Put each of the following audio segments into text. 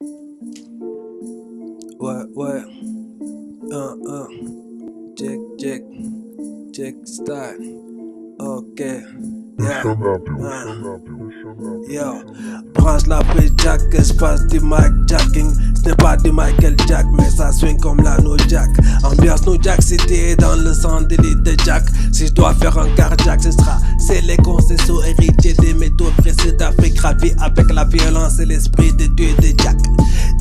Ouais, ouais. Un. Check. Check style. Ok. Yeah. Yo, branche la Jack, espace du mic jacking. Ce n'est pas du Michael Jack, mais ça swing comme la No Jack. Ambiance No Jack City dans le sang d'élite de Jack. Si je dois faire un cardiaque, ce sera c'est les concessions héritiers des métaux précieux d'Afrique, ravis avec la violence et l'esprit de Dieu de Jack.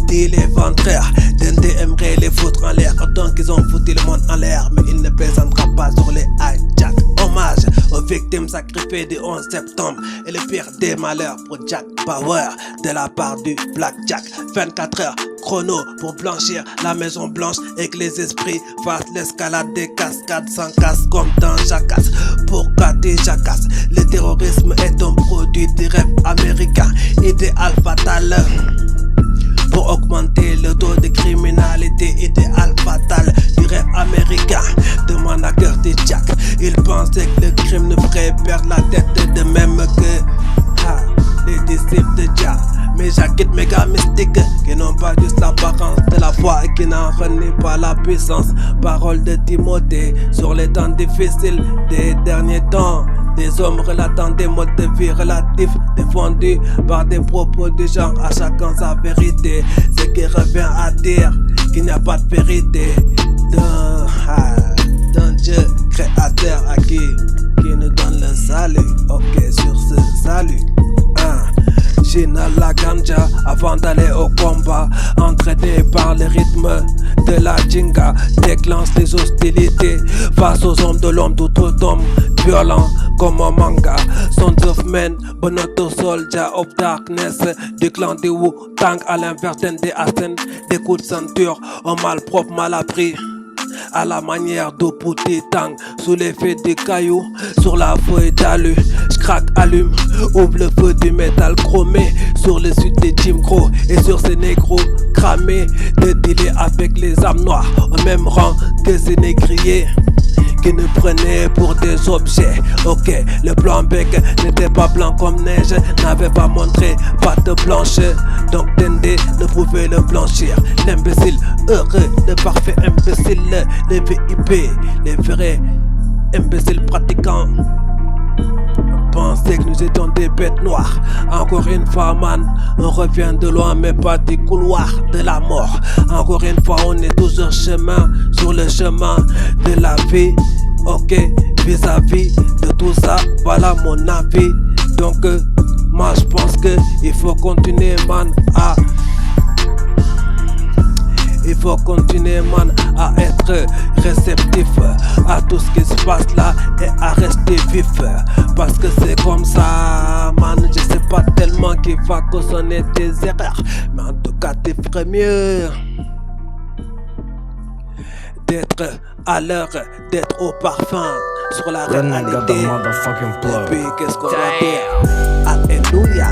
Dis les ventreurs, Dende aimerait les foutre en l'air autant qu'ils ont foutu le monde en l'air, mais il ne plaisantera pas sur les hijacks. Hommage aux victimes sacrifiées du 11 septembre et le pire des malheurs pour Jack Bauer de la part du Black Jack. 24 heures chrono pour blanchir la Maison Blanche et que les esprits fassent l'escalade des cascades sans casse comme dans Jackass. Pourquoi des Jackass? Le terrorisme est un produit des rêves américains, idéal fatal pour augmenter le taux de criminalité, idéal fatal du rêve américain. Demande à Curtis Jack, il pensait que le crime ne ferait perdre la tête, de même que les disciples de Jack. Mais Jacques méga mystiques qui n'ont pas juste l'apparence de la foi et qui n'en renient pas la puissance. Parole de Timothée sur les temps difficiles des derniers temps. Des hommes relatant des modes de vie relatifs, défendus par des propos du genre à chacun sa vérité. Ce qui revient à dire qu'il n'y a pas de vérité d'un Dieu créateur à qui nous donne le salut. Ok, sur ce salut. Chine la ganja avant d'aller au combat, entraîné par le rythme de la jinga, déclenche les hostilités face aux hommes de l'homme, tout homme violent comme un manga. Sons of Men, Bonoto Soldier of Darkness, du clan des Wu-Tang à l'inverse des Asen, des coups de ceinture, un malpropre mal appris. À la manière d'Oputi Tang, sous l'effet des cailloux, sur la feuille d'alu, j'craque, allume, ouvre le feu du métal chromé, sur le sud des Jim Crow et sur ces négros cramés, de dealer avec les âmes noires, au même rang que ces négriers qui nous prenaient pour des objets. Ok, le blanc bec n'était pas blanc comme neige, n'avait pas montré patte blanche, donc Dende ne pouvait le blanchir. L'imbécile heureux, le parfait imbécile, les VIP, les vrais imbéciles pratiquants pensaient que nous étions des bêtes noires. Encore une fois man, on revient de loin mais pas des couloirs de la mort. Encore une fois on est toujours sur le chemin de la vie. Ok, vis-à-vis de tout ça, voilà mon avis. Donc moi je pense que il faut continuer man à être réceptif à tout ce qui se passe là et à rester vif. Parce que c'est comme ça, man. Je sais pas tellement qu'il va cautionner tes erreurs, mais en tout cas, tu ferais mieux d'être à l'heure, d'être au parfum sur la réalité. Et puis, qu'est-ce qu'on va dire? Alléluia.